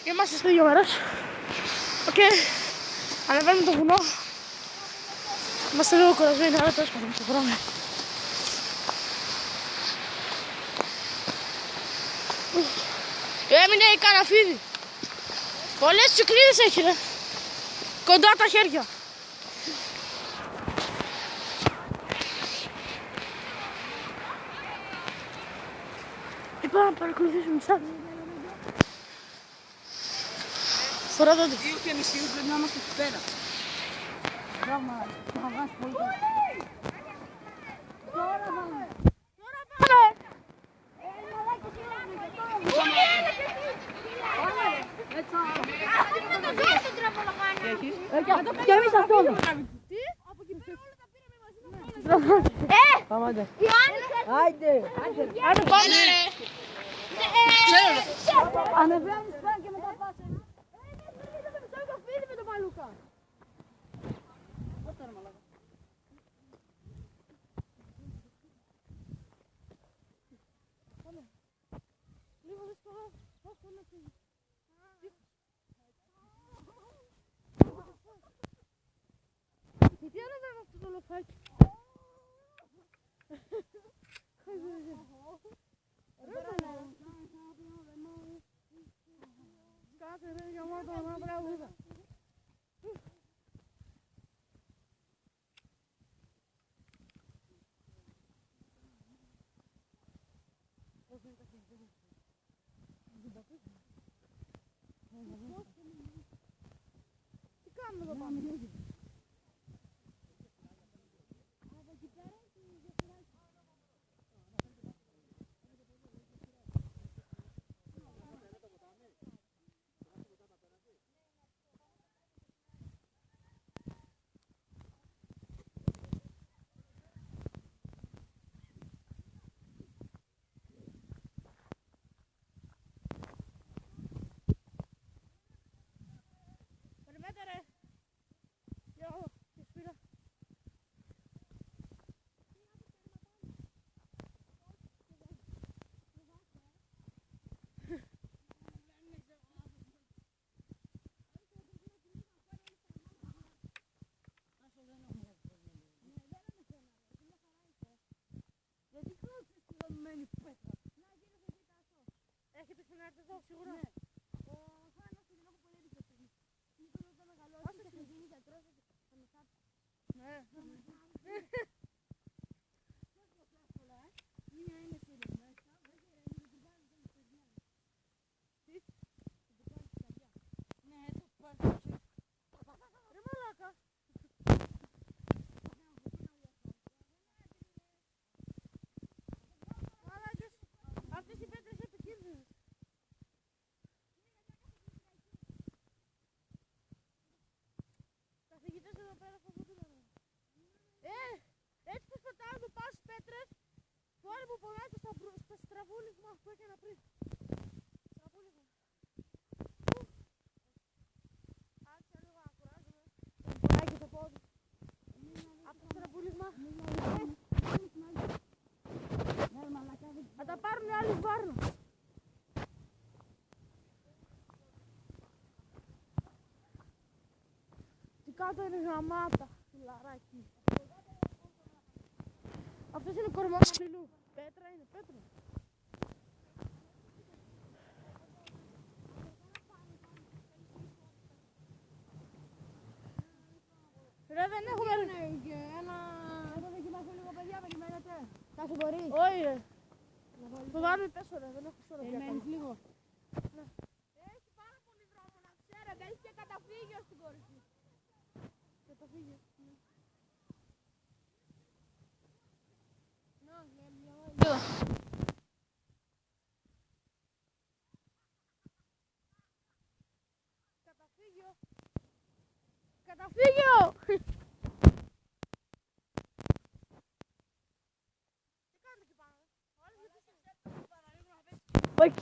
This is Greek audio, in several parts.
Είμαστε στο ίδιο μέρος. Οκ. Ανεβαίνουμε το βουνό. Είμαστε λίγο κουρασμένοι, αλλά τέλος πάντων το βράμε. Έμεινε η Καραφίδη. Πολλές τσικλίδες έχει ρε. Κοντά τα χέρια. Είπα να παρακολουθήσουμε τις άκρες. Φορά τότε. 2:30 πρέπει να είμαστε εκεί πέρα. Πράγμα, θα βγάσει πολύ καλά. Τώρα πάμε. Τώρα πάμε. Και εμείς αυτό. Τι? Από εκεί πέρα όλα τα πήραμε μαζί. Πάμε άντε. Άιντε. Άντε πάμε. Ανεβαίνεις πέρα και μετά πας. Το φίδι με τον Μαλούκα. Λίγο δύσκολο. Πώς θα με φύγει. Γιατί ανεβαίνω αυτό το λοφάκι. Κάτσε ρε γαμάτα μαύρα βούδα. Τι κάνουμε εδώ πάνω. Περιμένετε ρε. Γεια, και σπίρα. Γιατί κόψεις τη δομημένη πέτρα. Έχετε ξανάρθει εδώ σίγουρα. Ο Χάνος την έχω πολύ δίκιο. Μήπως όταν μεγαλώσει και θα γίνει γιατρός θα με θάψει. Ναι. Είναι σύνδεσμο μέσα. Τι? Ναι, το πάρει. Ρε μαλάκα. Μαλάκες, αυτές οι πέτρες είναι επικίνδυνες. Καθηγητές εδώ πέρα θα φωτούν. Έτσι πως πατάνε το πάω στις πέτρες, τώρα μου πονάει το στο στραβούλισμα που έκανα πριν. Στραβούλισμα. Άρχισα λίγο να κουράζομαι. Πονάει και το πόδι. Από το στραβούλισμα. Θα τα πάρουν άλλοι βάρνα. Τι κάτω είναι γαμάτα, φιλαράκι. Αυτός είναι κορμός του φιλού. Πέτρα είναι, πέτρα. Ρε δεν έχουμε ένα... Εδώ δοκιμάσω λίγο παιδιά, περιμένετε. Κάθε μπορεί. Όχι ρε. Φοβάμαι πέσω ρε, δεν έχω σώρο. Περιμένεις λίγο. Έχει πάρα πολύ δρόμο να ξέρετε, έχει και καταφύγιο στην κορυφή. Καταφύγιο. Καταφύγιο! Καταφύγιο! Τι κάνετε εκεί πάνω, Όλες γιατί σε παραλίγο να πέσει. Όχι.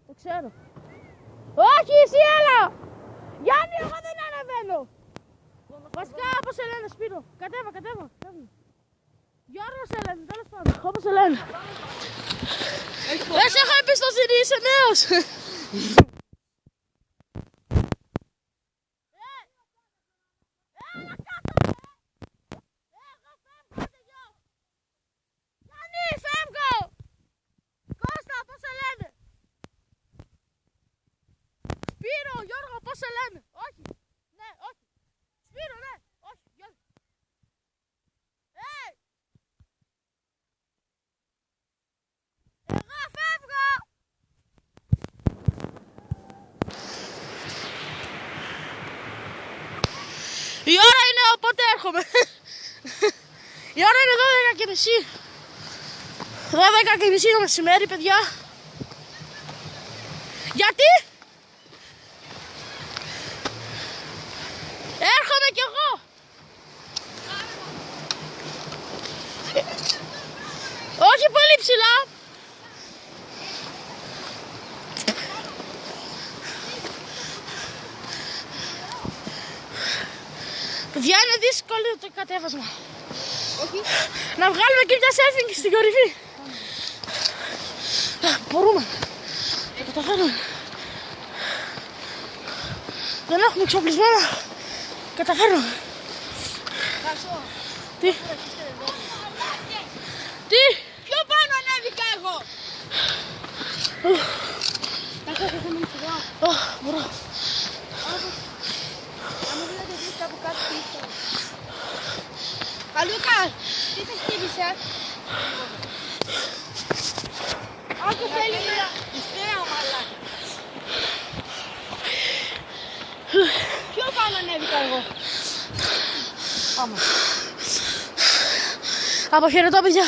Το ξέρω. Όχι, εσύ έλα! Γιάννη, εγώ δεν ανεβαίνω! Βασικά, Όπως σε λένε, Σπύρο. Κατέβα. Γιώργο σε λένε, τέλος πάντων. Όπως σε λένε. Δεν σε έχω εμπιστοσύνη, είσαι νέος. Έλα κάτω, ρε. Εγώ φεύγω, τελειώ. Γιάννη, φεύγω. Κώστα, πώς σε λένε. Σπύρο, Γιώργο, πώς σε λένε. Όχι. Ναι, όχι. Σπύρο, ναι. Όχι, Γιώργο. Εγώ φεύγω. Η ώρα είναι, οπότε έρχομαι. Η ώρα είναι 12:30. 12:30 το μεσημέρι, παιδιά. Γιατί? Έρχομαι κι εγώ. Όχι πολύ ψηλά. Παιδιά, είναι δύσκολο το κατέβασμα. Όχι. Να βγάλουμε και μια selfie στην κορυφή. Μπορούμε. Θα το καταφέρουμε. Δεν έχουμε εξοπλισμένα. Καταφέρουμε. Τι? Τι? Πιο πάνω ανέβηκα εγώ. Μπορώ. Αν μου δείτε δεις από κάτω πίσω. Αλούκα, τι θα χτύπησε. Άκου θέλει να... Ιστέα, μαλάκα. Πιο πάνω ανέβηκα εγώ. Πάμε. Αποχαιρετώ, παιδιά.